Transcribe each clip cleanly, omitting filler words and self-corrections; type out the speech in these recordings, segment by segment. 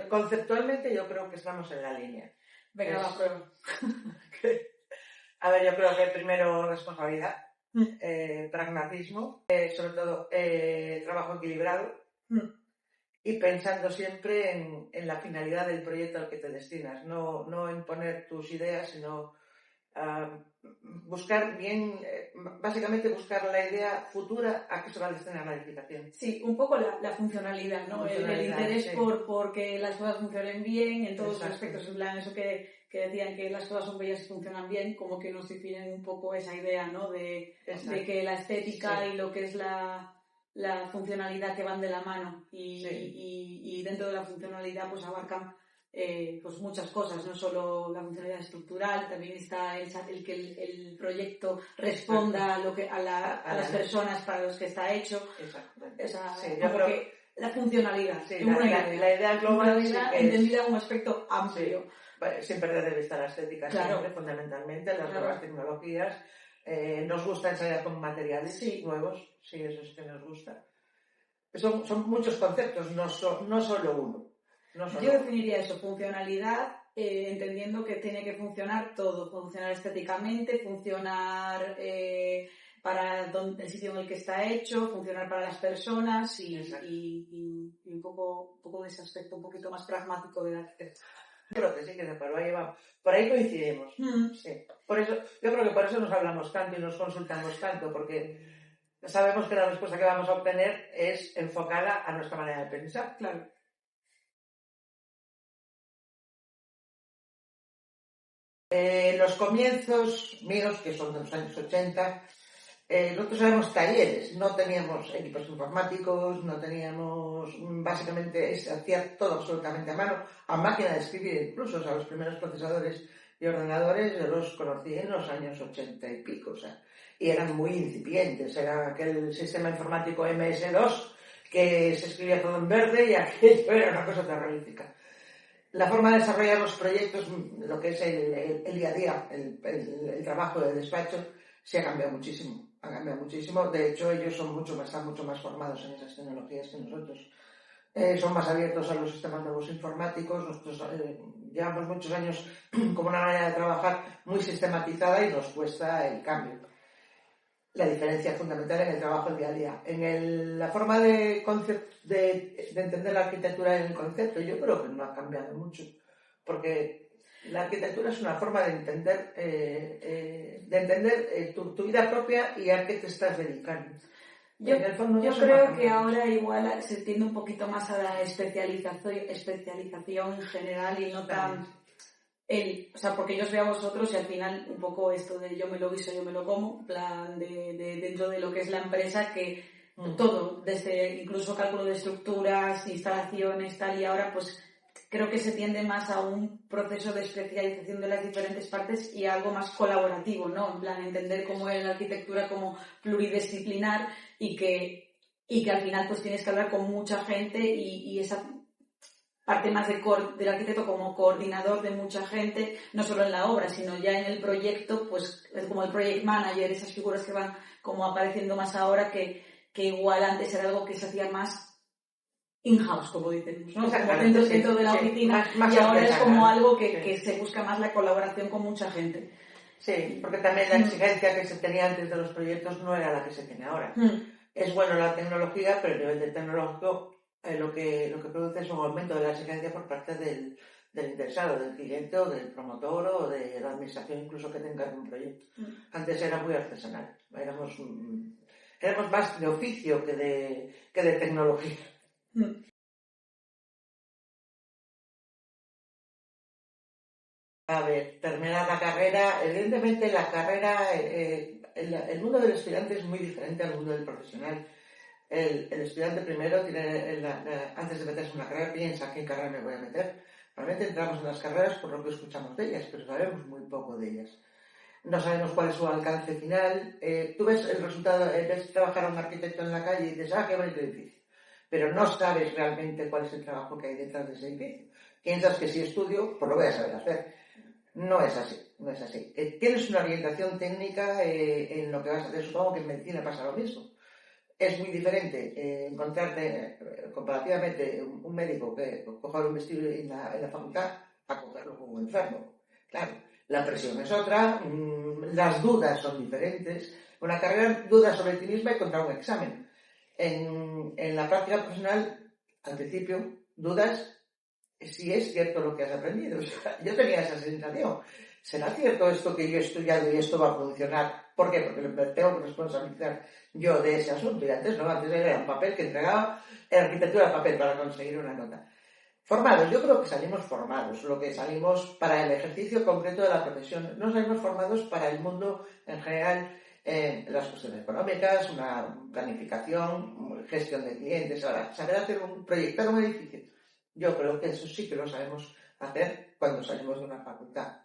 Conceptualmente yo creo que estamos en la línea. Venga, va, prueba. A ver, yo creo que primero responsabilidad, pragmatismo, sobre todo trabajo equilibrado y pensando siempre en la finalidad del proyecto al que te destinas, no en poner tus ideas, sino buscar bien, básicamente buscar la idea futura a que se va a destinar la edificación. Sí, un poco la funcionalidad, ¿no? El interés sí. por que las cosas funcionen bien en todos los aspectos. En plan, eso que decían que las cosas son bellas y funcionan bien, como que nos definen un poco esa idea, ¿no? De que la estética y lo que es la funcionalidad que van de la mano y dentro de la funcionalidad pues abarcan pues muchas cosas, no solo la funcionalidad estructural, también está el que el proyecto responda a lo que a las personas para los que está hecho. Yo creo que la funcionalidad, la idea global entendida en un aspecto amplio. Sin perder de vista la estética, siempre, fundamentalmente, las nuevas tecnologías. Nos gusta ensayar con materiales nuevos, sí, eso es que nos gusta. Son muchos conceptos, no solo uno. Yo definiría eso, funcionalidad, entendiendo que tiene que funcionar todo, funcionar estéticamente, funcionar para el sitio en el que está hecho, funcionar para las personas y un poco de ese aspecto un poquito más pragmático de la arquitectura. Yo creo que sí, que por ahí coincidimos. Sí. Por eso, yo creo que por eso nos hablamos tanto y nos consultamos tanto, porque sabemos que la respuesta que vamos a obtener es enfocada a nuestra manera de pensar. Claro. Los comienzos míos, que son de los años 80, nosotros éramos talleres, no teníamos equipos informáticos, no teníamos, básicamente se hacía todo absolutamente a mano, a máquina de escribir incluso, o sea, los primeros procesadores y ordenadores yo los conocí en los años 80 y pico, o sea, y eran muy incipientes, era aquel sistema informático MS2 que se escribía todo en verde y aquello era una cosa terrorífica. La forma de desarrollar los proyectos, lo que es el día a día, el trabajo de despacho, se ha cambiado muchísimo. De hecho, ellos están mucho más formados en esas tecnologías que nosotros. Son más abiertos a los sistemas nuevos informáticos. Nosotros llevamos muchos años como una manera de trabajar muy sistematizada y nos cuesta el cambio. La diferencia fundamental en el trabajo del día a día. En la forma de entender la arquitectura en el concepto, yo creo que no ha cambiado mucho, porque la arquitectura es una forma de entender tu vida propia y a qué te estás dedicando. Yo creo que ahora igual se tiende un poquito más a la especialización en general y no tan... porque yo os veo a vosotros y al final un poco esto de yo me lo guiso, yo me lo como, en plan de dentro de lo que es la empresa, que todo, desde incluso cálculo de estructuras, instalaciones, tal, y ahora pues creo que se tiende más a un proceso de especialización de las diferentes partes y a algo más colaborativo, ¿no? En plan entender cómo es la arquitectura como pluridisciplinar y que al final pues tienes que hablar con mucha gente y esa parte más del arquitecto como coordinador de mucha gente, no solo en la obra, sino ya en el proyecto, pues es como el project manager, esas figuras que van como apareciendo más ahora, que igual antes era algo que se hacía más in-house, como dicen, ¿no? Como dentro de la oficina, más y ahora es como algo que se busca más la colaboración con mucha gente. Sí, porque también la exigencia que se tenía antes de los proyectos no era la que se tiene ahora. Es bueno la tecnología, pero a nivel de tecnológico lo que produce es un aumento de la exigencia por parte del interesado, del cliente o del promotor o de la administración incluso que tenga algún proyecto. Antes era muy artesanal, éramos más de oficio que de tecnología. A ver, terminar la carrera, evidentemente la carrera, el mundo del estudiante es muy diferente al mundo del profesional. El estudiante primero tiene, antes de meterse en una carrera, piensa qué carrera me voy a meter. Realmente entramos en las carreras por lo que escuchamos de ellas, pero sabemos muy poco de ellas. No sabemos cuál es su alcance final. Tú ves el resultado, ves trabajar a un arquitecto en la calle y dices, qué bonito edificio. Pero no sabes realmente cuál es el trabajo que hay detrás de ese edificio. Piensas que si estudio, pues lo voy a saber hacer. No es así. Tienes una orientación técnica en lo que vas a hacer. Supongo que en medicina pasa lo mismo. es muy diferente encontrarte comparativamente un médico que coja un vestido en la facultad a cogerlo como un enfermo. Claro, la presión es otra, las dudas son diferentes. Una carrera, dudas sobre ti misma y contra un examen. En la práctica profesional, al principio, dudas si es cierto lo que has aprendido. O sea, yo tenía esa sensación. ¿Será cierto esto que yo he estudiado y esto va a funcionar? ¿Por qué? Porque me tengo que responsabilizar yo de ese asunto. Y antes no, antes era un papel que entregaba, era arquitectura de papel para conseguir una nota. Formados, yo creo que salimos formados, lo que salimos para el ejercicio concreto de la profesión. No salimos formados para el mundo en general, las cuestiones económicas, una planificación, gestión de clientes. Ahora, saber proyectar un edificio. Yo creo que eso sí que lo sabemos hacer cuando salimos de una facultad.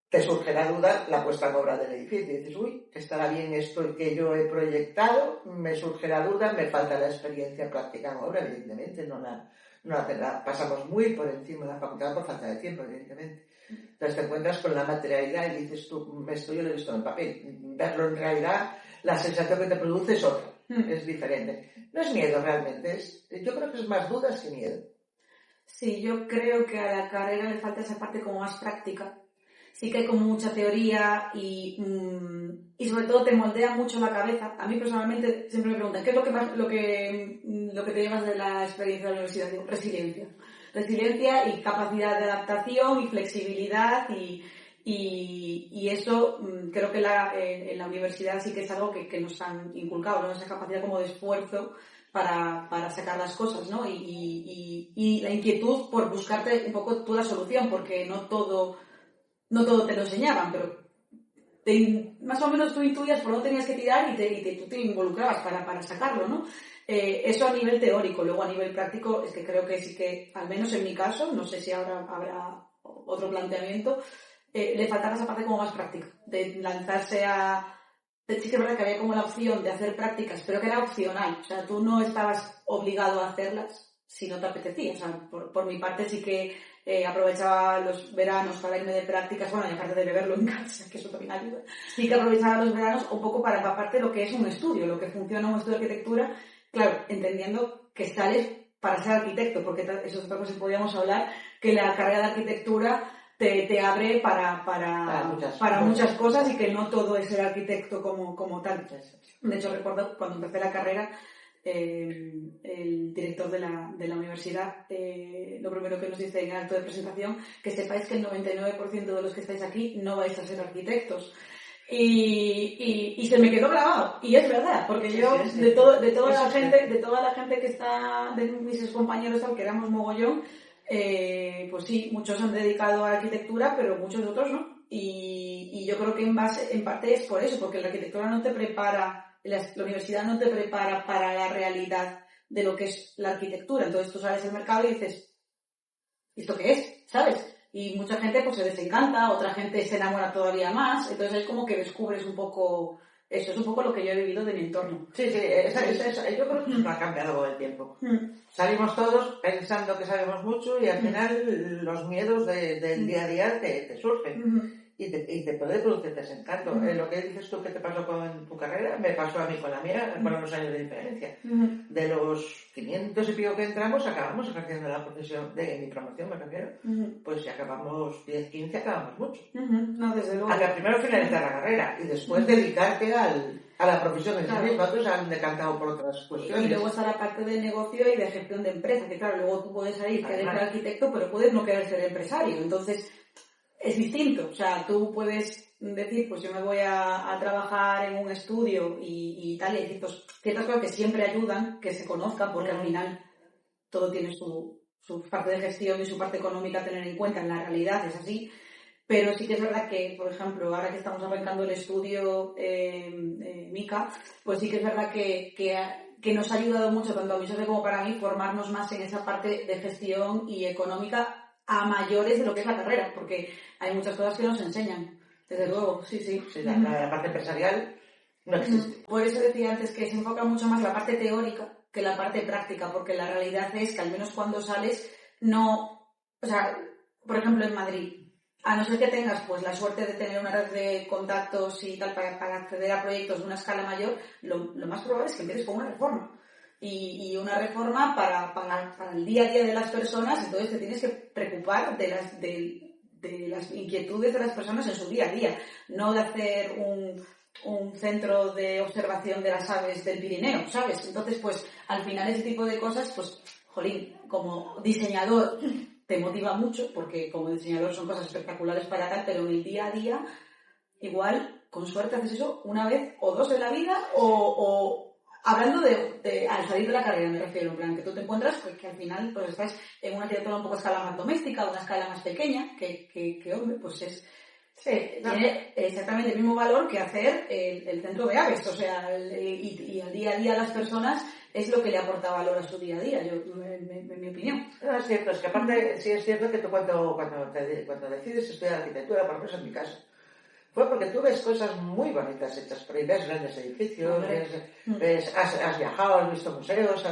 Te surge la duda, la puesta en obra del edificio. Y dices, uy, ¿estará bien esto que yo he proyectado? Me surge la duda, me falta la experiencia práctica en obra, evidentemente. No la pasamos muy por encima de la facultad por falta de tiempo, evidentemente. Entonces te encuentras con la materialidad y dices tú, esto yo lo he visto en el papel. Verlo en realidad, la sensación que te produce es otra, es diferente. No es miedo realmente, yo creo que es más dudas que miedo. Sí, yo creo que a la carrera le falta esa parte como más práctica. Sí que hay como mucha teoría y sobre todo te moldea mucho la cabeza. A mí personalmente siempre me preguntan, ¿qué es lo que te llevas de la experiencia de la universidad? Digo, resiliencia y capacidad de adaptación y flexibilidad y eso creo que en la universidad sí que es algo que nos han inculcado, ¿no? Esa capacidad como de esfuerzo para sacar las cosas, ¿no? Y la inquietud por buscarte un poco tú la solución, porque no todo te lo enseñaban, pero más o menos tú intuías por dónde tenías que tirar y tú te involucrabas para sacarlo, ¿no? Eso a nivel teórico. Luego a nivel práctico es que creo que sí que, al menos en mi caso, no sé si ahora habrá otro planteamiento, le faltaba esa parte como más práctica, de lanzarse sí que es verdad que había como la opción de hacer prácticas, pero que era opcional, o sea, tú no estabas obligado a hacerlas si no te apetecía. O sea, por mi parte sí que aprovechaba los veranos para irme de prácticas, bueno, y aparte de beberlo en casa, que eso también ayuda, sí que aprovechaba los veranos un poco para empaparte de lo que es un estudio, lo que funciona un estudio de arquitectura, claro, entendiendo que sales para ser arquitecto, porque eso es otra cosa que podríamos hablar, que la carrera de arquitectura te abre para muchas cosas y que no todo es ser arquitecto como tal. De hecho, recuerdo cuando empecé la carrera, el director de la universidad, lo primero que nos dice en el acto de presentación, que sepáis que el 99% de los que estáis aquí no vais a ser arquitectos. Y se me quedó grabado, y es verdad, porque yo de toda la gente que está, de mis compañeros, que éramos mogollón, pues sí, muchos han dedicado a la arquitectura, pero muchos otros no. Y yo creo que en parte es por eso, porque la arquitectura no te prepara, la universidad no te prepara para la realidad de lo que es la arquitectura. Entonces tú sales al mercado y dices, ¿esto qué es? ¿Sabes? Y mucha gente pues se desencanta, otra gente se enamora todavía más, entonces es como que descubres un poco. Eso es un poco lo que yo he vivido de mi entorno. Sí, yo creo que eso ha cambiado con el tiempo. Salimos todos pensando que sabemos mucho y al final los miedos del día a día te surgen. Y te puede producir desencanto. Lo que dices tú que te pasó con tu carrera, me pasó a mí con la mía, con unos años de diferencia. De los 500 y pico que entramos, acabamos ejerciendo la profesión, de mi promoción me refiero, pues si acabamos 10, 15, acabamos mucho. No, desde luego. A primero finalizar la carrera y después dedicarte a la profesión en sí misma. Otros han decantado por otras cuestiones. Y luego está la parte de negocio y de gestión de empresa, que claro, luego tú puedes salir, querer ser arquitecto, pero puedes no querer ser empresario. Entonces, es distinto. O sea, tú puedes decir, pues yo me voy a trabajar en un estudio y tal, y hay ciertas cosas que siempre ayudan, que se conozcan, porque al final todo tiene su parte de gestión y su parte económica a tener en cuenta. En la realidad es así. Pero sí que es verdad que, por ejemplo, ahora que estamos arrancando el estudio MICA, pues sí que es verdad que nos ha ayudado mucho, tanto a mi socio como para mí, formarnos más en esa parte de gestión y económica a mayores de lo que es la carrera, porque hay muchas cosas que nos enseñan, desde luego, sí. La parte empresarial no existe. Por eso decía antes que se enfoca mucho más la parte teórica que la parte práctica, porque la realidad es que al menos cuando sales, no, o sea, por ejemplo en Madrid, a no ser que tengas pues la suerte de tener una red de contactos y tal para acceder a proyectos de una escala mayor, lo más probable es que empieces con una reforma. Y una reforma para el día a día de las personas, entonces te tienes que preocupar de las inquietudes de las personas en su día a día, no de hacer un centro de observación de las aves del Pirineo, ¿sabes? Entonces, pues, al final ese tipo de cosas, pues, jolín, como diseñador te motiva mucho, porque como diseñador son cosas espectaculares para tal, pero en el día a día, igual, con suerte haces eso una vez o dos en la vida, o hablando al salir de la carrera, me refiero, en plan, que tú te encuentras pues, que al final pues estás en una arquitectura un poco a escala más doméstica, una escala más pequeña, que hombre, pues es... Sí, tiene exactamente el mismo valor que hacer el centro de aves, o sea, y al día a día a las personas es lo que le aporta valor a su día a día, en mi opinión. No, es cierto, es que aparte sí es cierto que tú cuando decides estudiar arquitectura, por lo menos en mi caso, fue porque tú ves cosas muy bonitas hechas por ahí, ves grandes edificios, has viajado, has visto museos,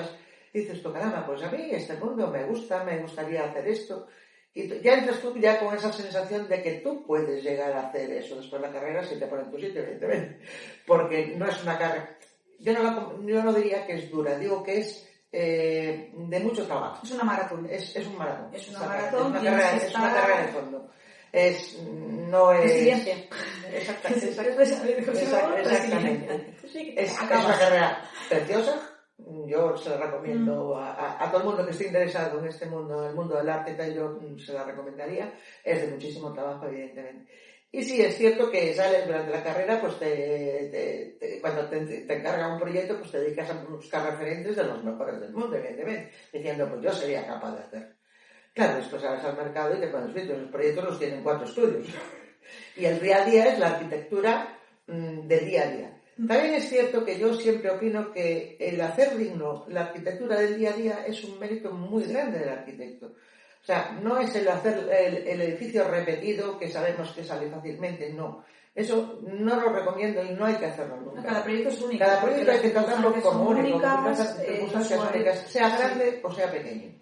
dices tú, caramba, pues a mí este mundo me gusta, me gustaría hacer esto. Y ya entras tú ya con esa sensación de que tú puedes llegar a hacer eso después de la carrera si te ponen tu sitio, evidentemente. Porque no es una carrera... Yo no diría que es dura, digo que es de mucho trabajo. Es una maratón. Es un maratón. Es una maratón. Es una carrera de fondo. No es... Resiliencia. Exactamente. Es una carrera preciosa. Yo se la recomiendo a todo el mundo que esté interesado en este mundo, el mundo del arte, yo se la recomendaría. Es de muchísimo trabajo, evidentemente. Y sí, es cierto que sales durante la carrera, pues cuando te encarga un proyecto, pues te dedicas a buscar referentes de los mejores del mundo, evidentemente, diciendo, pues yo sería capaz de hacerlo. Claro, después sales al mercado y te pones visto, los proyectos los tienen 4 estudios. Y el día a día es la arquitectura del día a día. También es cierto que yo siempre opino que el hacer digno la arquitectura del día a día es un mérito muy grande del arquitecto. O sea, no es el hacer el edificio repetido que sabemos que sale fácilmente, no. Eso no lo recomiendo y no hay que hacerlo nunca. Cada proyecto es único. Cada proyecto hay que tratarlo como único, con circunstancias únicas, sea grande o sea pequeño.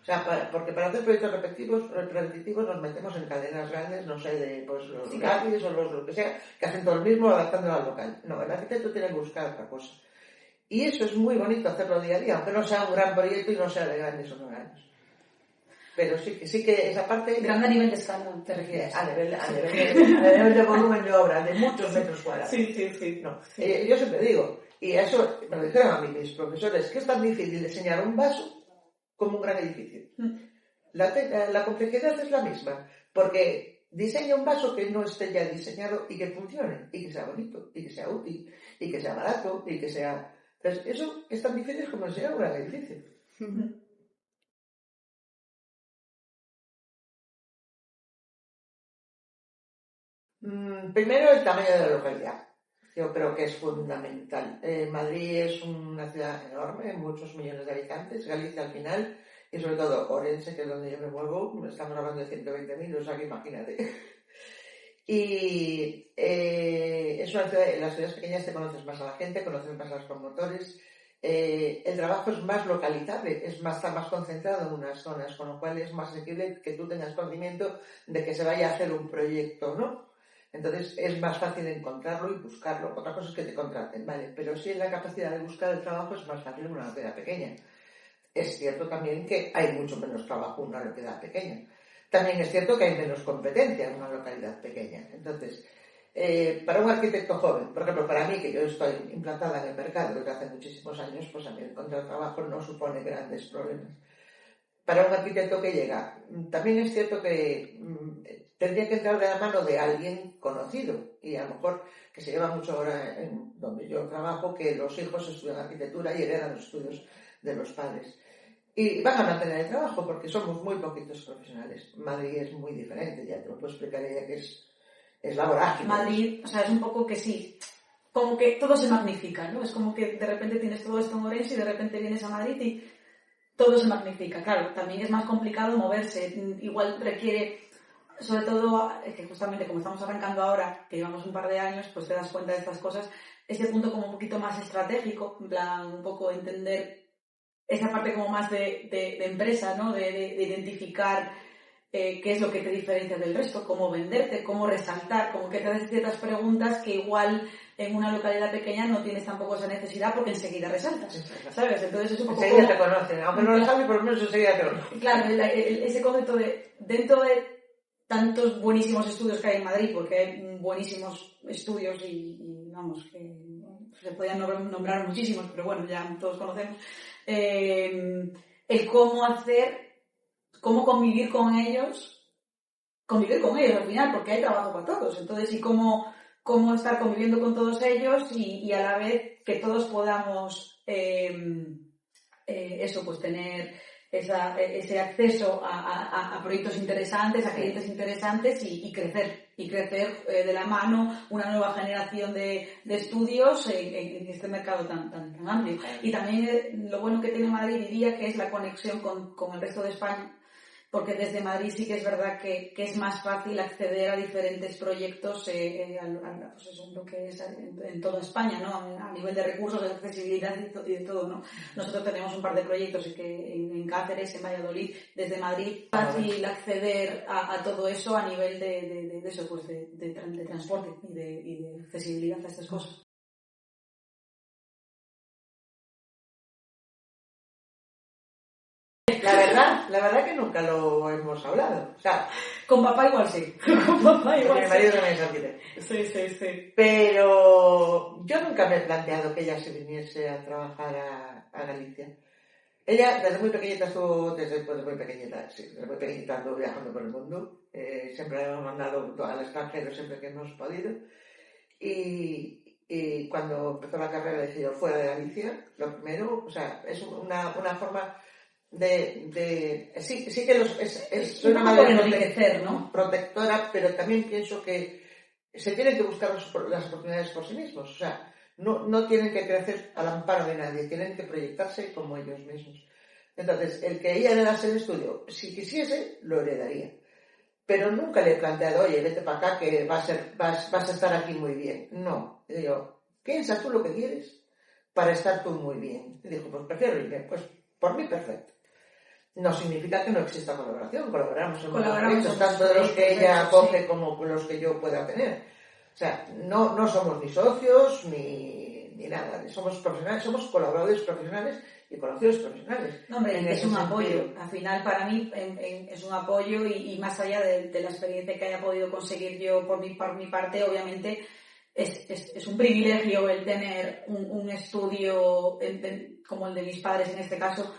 O sea, porque para hacer proyectos repetitivos nos metemos en cadenas grandes, no sé, de pues, los gratis o lo que sea, que hacen todo el mismo adaptándolo al local. No, el arquitecto tiene que buscar otra cosa. Y eso es muy bonito hacerlo día a día, aunque no sea un gran proyecto y no sea de grandes honorarios. Pero sí que esa parte... Grande a nivel de escala, te refieres. A nivel de volumen de obra, de muchos metros cuadrados. Sí. No. Yo siempre digo, y eso me lo dijeron a mí mis profesores, que es tan difícil diseñar un vaso como un gran edificio. La complejidad es la misma, porque diseña un vaso que no esté ya diseñado y que funcione, y que sea bonito, y que sea útil, y que sea barato, y que sea... Entonces, eso es tan difícil como diseñar un gran edificio. Primero, el tamaño de la localidad. Yo creo que es fundamental. Madrid es una ciudad enorme, muchos millones de habitantes. Galicia al final, y sobre todo Orense, que es donde yo me muevo, estamos hablando de 120.000, o sea que imagínate. Y es una ciudad, en las ciudades pequeñas te conoces más a la gente, conoces más a los promotores. El trabajo es más localizable, está más concentrado en unas zonas, con lo cual es más asequible que tú tengas conocimiento de que se vaya a hacer un proyecto, ¿no? Entonces es más fácil encontrarlo y buscarlo. Otra cosa es que te contraten, ¿vale? Pero sí, la capacidad de buscar el trabajo es más fácil en una localidad pequeña. Es cierto también que hay mucho menos trabajo en una localidad pequeña. También es cierto que hay menos competencia en una localidad pequeña. Entonces, para un arquitecto joven, por ejemplo, para mí, que yo estoy implantada en el mercado desde hace muchísimos años, pues a mí encontrar trabajo no supone grandes problemas. Para un arquitecto que llega, también es cierto que tendría que entrar de la mano de alguien conocido, y a lo mejor que se lleva mucho ahora en donde yo trabajo, que los hijos estudian arquitectura y heredan los estudios de los padres. Y van a mantener el trabajo porque somos muy poquitos profesionales. Madrid es muy diferente, ya te lo puedo explicar ella, que es la vorágine. Madrid, o sea, es un poco que sí, como que todo se magnifica, ¿no? Es como que de repente tienes todo esto en Orense y de repente vienes a Madrid y todo se magnifica. Claro, también es más complicado moverse, igual requiere, sobre todo, que justamente como estamos arrancando ahora, que llevamos un par de años, pues te das cuenta de estas cosas, este punto como un poquito más estratégico, en plan, un poco entender esa parte como más de empresa, ¿no? De identificar qué es lo que te diferencia del resto, cómo venderte, cómo resaltar, como que te haces ciertas preguntas que igual en una localidad pequeña no tienes tampoco esa necesidad porque enseguida resaltas, ¿sabes? Entonces es un poco enseguida te conocen, aunque no lo sabes, por lo menos enseguida te conocen. Claro, ese concepto de, dentro de tantos buenísimos estudios que hay en Madrid, porque hay buenísimos estudios y vamos, que se podían nombrar muchísimos, pero bueno, ya todos conocemos, el cómo convivir con ellos al final, porque hay trabajo para todos, entonces, y cómo estar conviviendo con todos ellos y a la vez que todos podamos pues tener ese acceso a proyectos interesantes, a clientes interesantes y crecer de la mano una nueva generación de estudios en este mercado tan amplio. Y también lo bueno que tiene Madrid, diría, que es la conexión con el resto de España, porque desde Madrid sí que es verdad que es más fácil acceder a diferentes proyectos pues eso, en lo que es en toda España, ¿no? A nivel de recursos, de accesibilidad y de todo, ¿no? Nosotros tenemos un par de proyectos en Cáceres, en Valladolid, desde Madrid, fácil acceder a todo eso a nivel de eso, pues de transporte y de accesibilidad a estas cosas. La verdad que nunca lo hemos hablado. O sea, con papá igual sí. Con papá igual mi marido también es arquitecto. Sí. Pero yo nunca me he planteado que ella se viniese a trabajar a Galicia. Ella desde muy pequeñita estuvo, desde muy pequeñita anduvo viajando por el mundo. Siempre la hemos mandado al extranjero siempre que hemos podido. Y cuando empezó la carrera decidió fuera de Galicia, lo primero, o sea, es una forma sí que es una manera de ¿no? protectora, pero también pienso que se tienen que buscar las oportunidades por sí mismos. O sea, no tienen que crecer al amparo de nadie, tienen que proyectarse como ellos mismos. Entonces, el que ella heredase el estudio, si quisiese, lo heredaría. Pero nunca le he planteado, oye, vete para acá que vas a estar aquí muy bien. No, le digo, piensa tú lo que quieres para estar tú muy bien. Y dijo, pues prefiero irme, pues por mí perfecto. No significa que no exista colaboración, colaboramos en proyectos, tanto de los que ella coge como los que yo pueda tener. O sea, no somos ni socios ni nada, somos profesionales, somos colaboradores profesionales y conocidos profesionales. No, hombre, es un apoyo. Al final, para mí, es un apoyo y más allá de la experiencia que haya podido conseguir yo por mi parte, obviamente es un privilegio el tener un estudio como el de mis padres en este caso,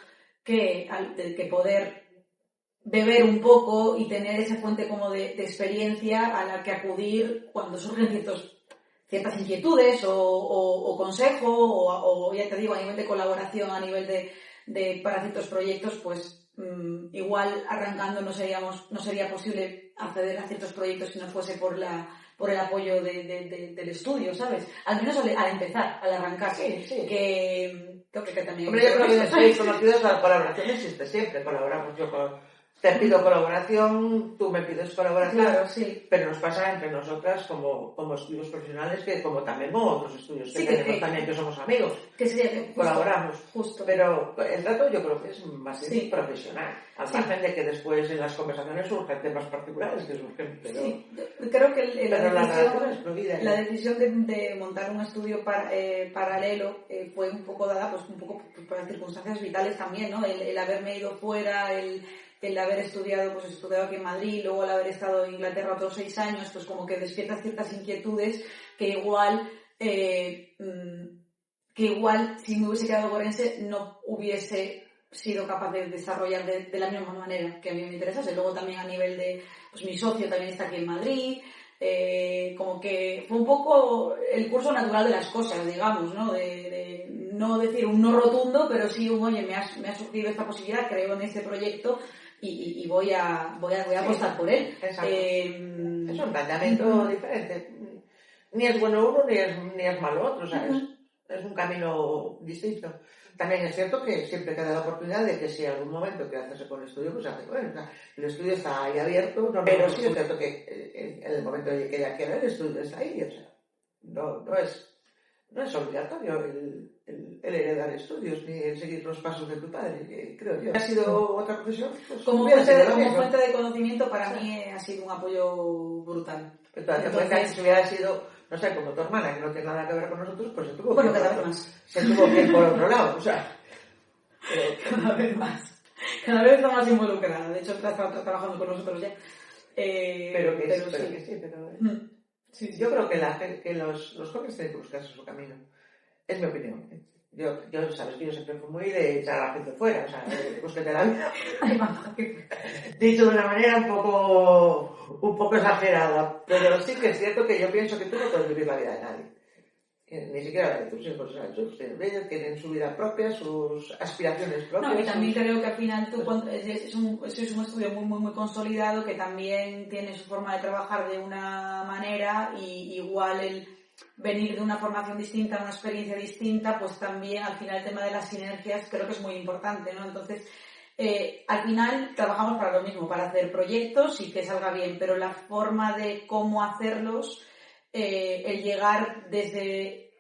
que poder beber un poco y tener esa fuente como de experiencia a la que acudir cuando surgen ciertas inquietudes o consejo o ya te digo, a nivel de colaboración, a nivel para ciertos proyectos, pues igual arrancando no sería posible acceder a ciertos proyectos si no fuese por el apoyo del estudio, ¿sabes? Al menos al empezar, al arrancar. Sí. Que también... Hombre, yo creo que estoy conocidos, la colaboración existe siempre, colaboramos. Yo te pido colaboración, tú me pides colaboración, claro, sí. Pero nos pasa entre nosotras como estudios profesionales, que como también con otros estudios que tenemos también, que somos amigos, que sería que colaboramos. Justo. Pero el trato yo creo que es más profesional, al margen de que después en las conversaciones surgen temas particulares que surgen, pero... Sí, creo que la decisión de montar un estudio paralelo fue un poco dada pues por las circunstancias vitales también, ¿no? El haberme ido fuera, el haber estudiado aquí en Madrid, luego el haber estado en Inglaterra otros 6 años, pues como que despierta ciertas inquietudes que igual si me hubiese quedado forense no hubiese sido capaz de desarrollar de la misma manera que a mí me interesase. Luego también a nivel de, pues mi socio también está aquí en Madrid, como que fue un poco el curso natural de las cosas, digamos, ¿no? De no decir un no rotundo, pero sí oye, me ha surgido esta posibilidad, creo en este proyecto y voy a apostar por él. Es un planteamiento diferente. Ni es bueno uno ni es malo otro, ¿sabes? Es un camino distinto. También es cierto que siempre queda la oportunidad de que si en algún momento quiere hacerse con el estudio, pues hace bueno. O sea, el estudio está ahí abierto, pero sí es cierto que en el momento en que ella quiera el estudio está ahí. O sea, no es obligatorio el heredar estudios ni el seguir los pasos de tu padre, creo yo. ¿Ha sido otra profesión? Pues como fuente de conocimiento para mí ha sido un apoyo brutal. Entonces, si hubiera sido, no sé, como tu hermana, que no tiene nada que ver con nosotros, pues se tuvo que cada vez más. Se tuvo que ir por otro lado, o sea. Cada vez más. Cada vez está más involucrada. De hecho, está trabajando con nosotros ya. Sí. Yo creo que los jóvenes tienen que buscarse su camino. Es mi opinión. Yo sabes que yo siempre fui muy de echar a la gente fuera, o sea, búsquete la vida. Dicho de una manera un poco exagerada, pero sí que es cierto que yo pienso que tú no puedes vivir la vida de nadie. Ni siquiera la de tus hijos, o sea, ellos tienen su vida propia, sus aspiraciones propias. No, y también creo que al final tú es un estudio muy, muy, muy consolidado que también tiene su forma de trabajar de una manera y igual el venir de una formación distinta, una experiencia distinta, pues también al final el tema de las sinergias creo que es muy importante, ¿no? Entonces, al final trabajamos para lo mismo, para hacer proyectos y que salga bien, pero la forma de cómo hacerlos, el llegar desde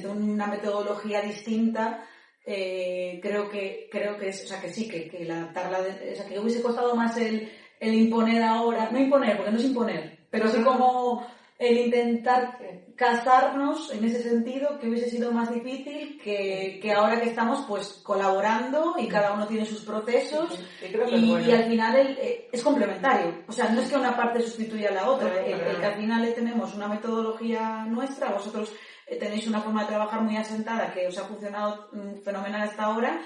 una metodología distinta, creo que es, o sea, que sí, que la adaptarla, o sea, que hubiese costado más el imponer ahora, no imponer, porque no es imponer, pero sí como el intentar casarnos en ese sentido, que hubiese sido más difícil que ahora que estamos pues colaborando y cada uno tiene sus procesos y al final es complementario, o sea, no es que una parte sustituya a la otra, el que al final tenemos una metodología nuestra, vosotros tenéis una forma de trabajar muy asentada que os ha funcionado fenomenal hasta ahora,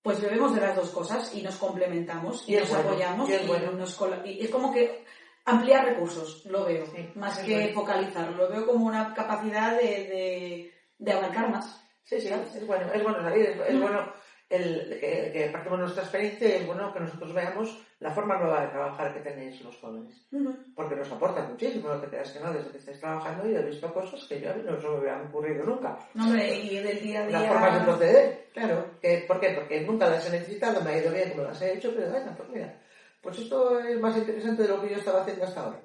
pues bebemos de las dos cosas y nos complementamos y nos apoyamos y es como que ampliar recursos, lo veo, más que focalizar, lo veo como una capacidad de abarcar más. Sí, es bueno salir, es bueno que partimos de nuestra experiencia y es bueno que nosotros veamos la forma nueva de trabajar que tenéis los jóvenes, porque nos aporta muchísimo, no te creas que no, desde que estáis trabajando yo he visto cosas que yo no se me hubieran ocurrido nunca. No, hombre, y del día a día... Las formas de proceder, claro, ¿por qué? Porque nunca las he necesitado, me ha ido bien como las he hecho, pero venga, pues mira, pues esto es más interesante de lo que yo estaba haciendo hasta ahora.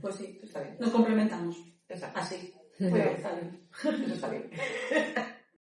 Pues sí, está bien. Nos complementamos. Exacto. Así. Muy bien, está bien. Eso está bien.